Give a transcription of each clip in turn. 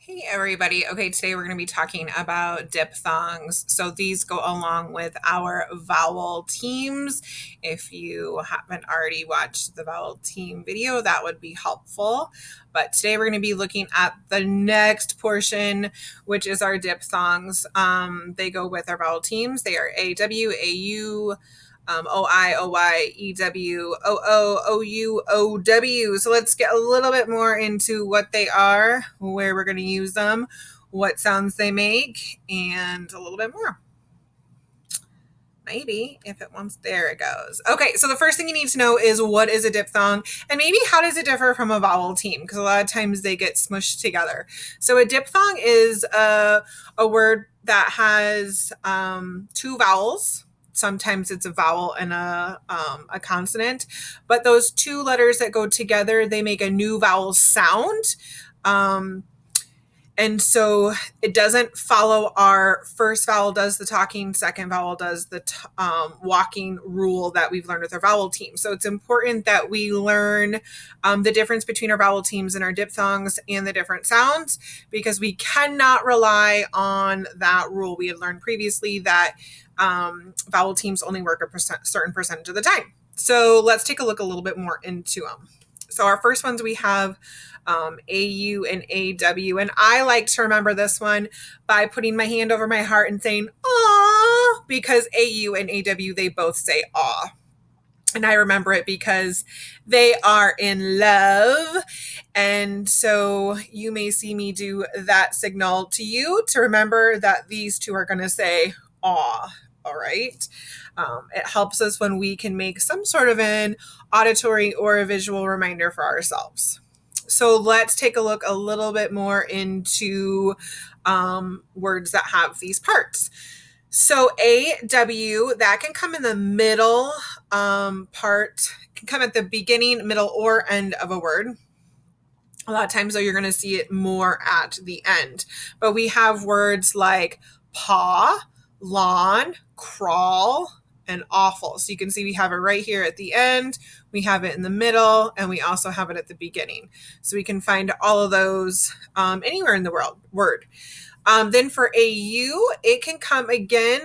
Hey everybody. Okay, today we're going to be talking about diphthongs. So these go along with our vowel teams. If you haven't already watched the vowel team video, that would be helpful. But today we're going to be looking at the next portion, which is our diphthongs. They go with our vowel teams. They are A, W, A, U, OI, OY, EW, OO, OU, OW. So let's get a little bit more into what they are, where we're going to use them, what sounds they make, and a little bit more. Maybe if it wants, there it goes. Okay, so the first thing you need to know is what is a diphthong and maybe how does it differ from a vowel team, because a lot of times they get smushed together. So a diphthong is a word that has two vowels. Sometimes it's a vowel and a consonant, but those two letters that go together, they make a new vowel sound. And so it doesn't follow our first vowel does the talking, second vowel does the walking rule that we've learned with our vowel team. So it's important that we learn the difference between our vowel teams and our diphthongs and the different sounds, because we cannot rely on that rule. We had learned previously that vowel teams only work a certain percentage of the time. So let's take a look a little bit more into them. So our first ones we have AU and AW. And I like to remember this one by putting my hand over my heart and saying, "Aw," because AU and AW, they both say "aw." And I remember it because they are in love. And so you may see me do that signal to you to remember that these two are going to say "aw." All right. It helps us when we can make some sort of an auditory or a visual reminder for ourselves. So let's take a look a little bit more into words that have these parts. So AW, that can come in the middle part, can come at the beginning, middle, or end of a word. A lot of times, though, you're going to see it more at the end. But we have words like paw, lawn, crawl, and awful. So you can see we have it right here at the end, we have it in the middle, and we also have it at the beginning. So we can find all of those anywhere in the word. Then for AU, it can come again,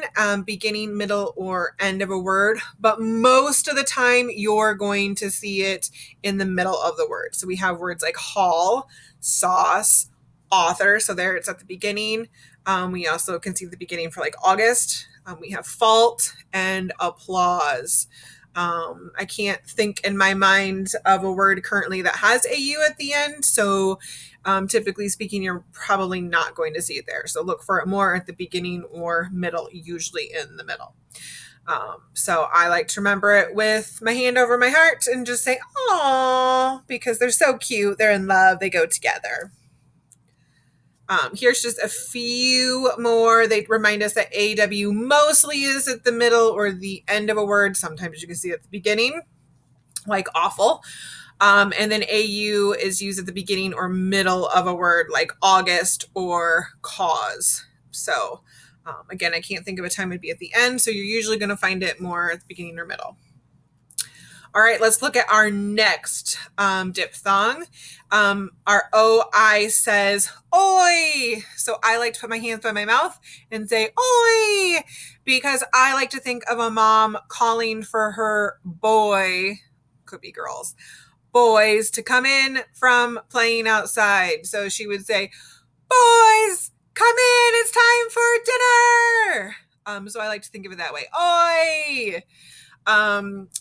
beginning, middle, or end of a word, but most of the time you're going to see it in the middle of the word. So we have words like hall, sauce, author. So there it's at the beginning. We also can see the beginning for like August. We have fault and applause. I can't think in my mind of a word currently that has AU at the end. So typically speaking, you're probably not going to see it there. So look for it more at the beginning or middle, usually in the middle. So I like to remember it with my hand over my heart and just say, "Aw," because they're so cute. They're in love. They go together. Here's just a few more. They remind us that AW mostly is at the middle or the end of a word. Sometimes you can see it at the beginning, like awful. And then AU is used at the beginning or middle of a word, like August or cause. So again, I can't think of a time it'd be at the end. So you're usually going to find it more at the beginning or middle. All right, let's look at our next diphthong. Our OI says oi. So I like to put my hands by my mouth and say oi, because I like to think of a mom calling for her boy, could be girls, boys to come in from playing outside. So she would say, "Boys, come in, it's time for dinner." So I like to think of it that way. Oi.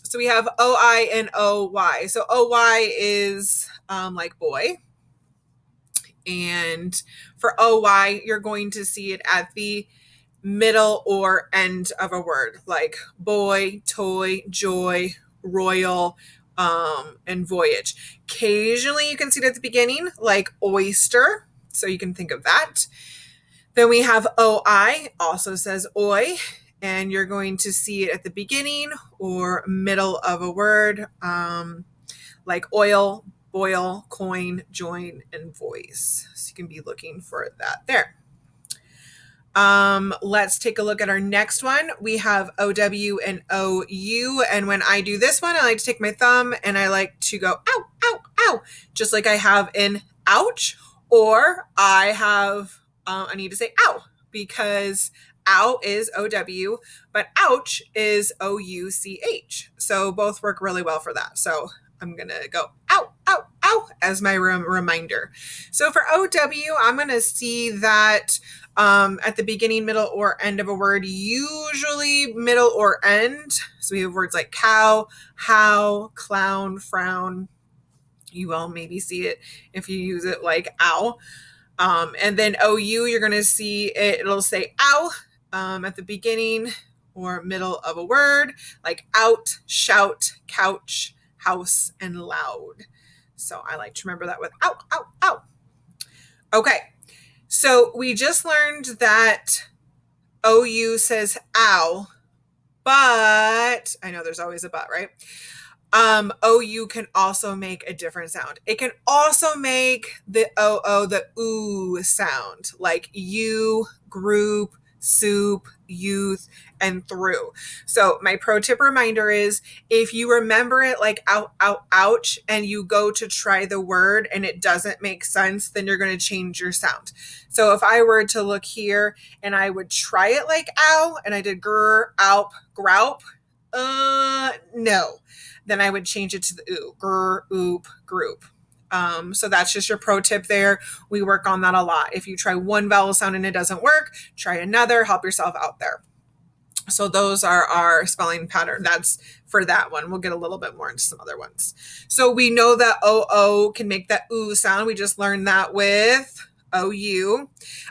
So we have OI and OY. So OY is like boy. And for OY, you're going to see it at the middle or end of a word, like boy, toy, joy, royal, and voyage. Occasionally you can see it at the beginning, like oyster. So you can think of that. Then we have OI, also says oi, and you're going to see it at the beginning or middle of a word, like oil, boil, coin, join, and voice. So you can be looking for that there. Let's take a look at our next one. We have OW and OU. And when I do this one, I like to take my thumb and I like to go, ow, ow, ow, just like I have in ouch Or I need to say ow because ow is OW, but ouch is OUCH. So both work really well for that. So I'm going to go ow, ow, ow as my reminder. So for OW, I'm going to see that at the beginning, middle, or end of a word, usually middle or end. So we have words like cow, how, clown, frown. You will maybe see it if you use it like ow. And then OU, you're going to see it'll say ow at the beginning or middle of a word, like out, shout, couch, house, and loud. So I like to remember that with ow, ow, ow. Okay, so we just learned that OU says ow, but I know there's always a but, right? OU can also make a different sound. It can also make the the ooh sound, like you, group, soup, youth, and through. So my pro tip reminder is if you remember it like out, out, ouch, and you go to try the word and it doesn't make sense, then you're going to change your sound. So if I were to look here and I would try it like ow, and I did grr, alp, group, no. Then I would change it to the oo, grr, oop, group. So that's just your pro tip there. We work on that a lot. If you try one vowel sound and it doesn't work, try another, help yourself out there. So those are our spelling pattern. That's for that one. We'll get a little bit more into some other ones. So we know that OO can make that ooh sound. We just learned that with OU.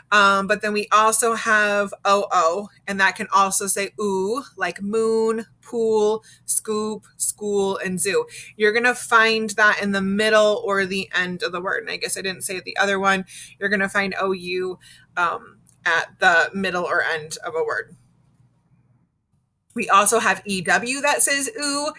But then we also have OO, and that can also say ooh, like moon, pool, scoop, school, and zoo. You're going to find that in the middle or the end of the word. And I guess I didn't say the other one. You're going to find OU at the middle or end of a word. We also have EW that says ooh,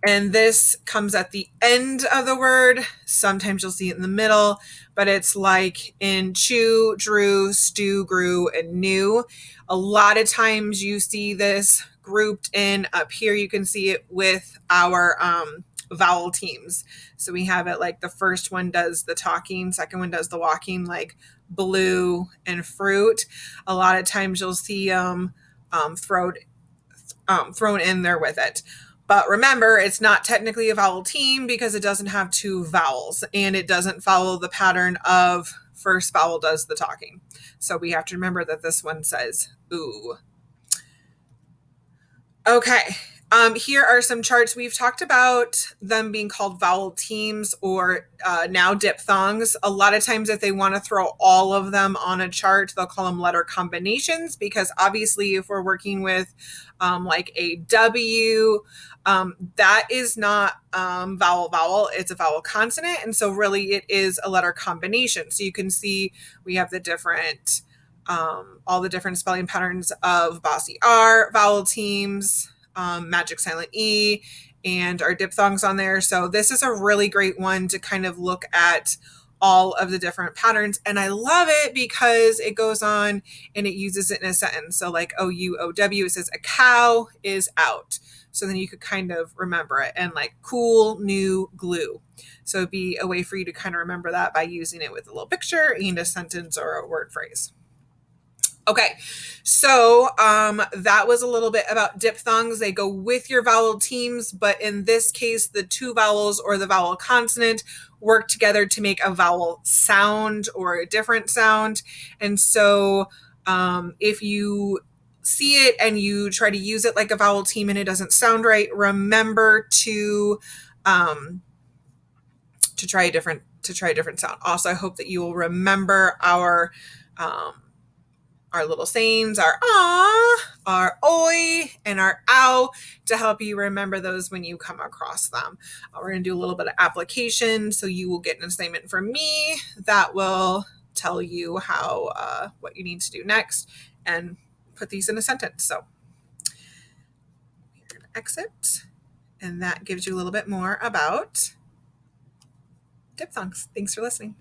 and this comes at the end of the word. Sometimes you'll see it in the middle, but it's like in chew, drew, stew, grew, and new. A lot of times you see this grouped in up here. You can see it with our vowel teams. So we have it like the first one does the talking, second one does the walking, like blue and fruit. A lot of times you'll see thrown in there with it. But remember, it's not technically a vowel team because it doesn't have two vowels and it doesn't follow the pattern of first vowel does the talking. So we have to remember that this one says ooh. Okay. Here are some charts. We've talked about them being called vowel teams or now diphthongs. A lot of times if they want to throw all of them on a chart, they'll call them letter combinations because obviously if we're working with like a W, that is not vowel, it's a vowel consonant. And so really it is a letter combination. So you can see we have the different all the different spelling patterns of Bossy R, vowel teams, Magic Silent E, and our diphthongs on there. So this is a really great one to kind of look at all of the different patterns. And I love it because it goes on and it uses it in a sentence. So like OU-OW, it says a cow is out. So then you could kind of remember it, and like cool, new, glue. So it'd be a way for you to kind of remember that by using it with a little picture and a sentence or a word phrase. Okay, so that was a little bit about diphthongs. They go with your vowel teams, but in this case, the two vowels or the vowel consonant work together to make a vowel sound or a different sound. And so if you see it and you try to use it like a vowel team and it doesn't sound right, remember to try a different sound. Also, I hope that you will remember our little sayings, our ah, our oi, and our ow to help you remember those when you come across them. We're going to do a little bit of application, so you will get an assignment from me that will tell you how what you need to do next and put these in a sentence. So you're going to exit, and that gives you a little bit more about diphthongs. Thanks for listening.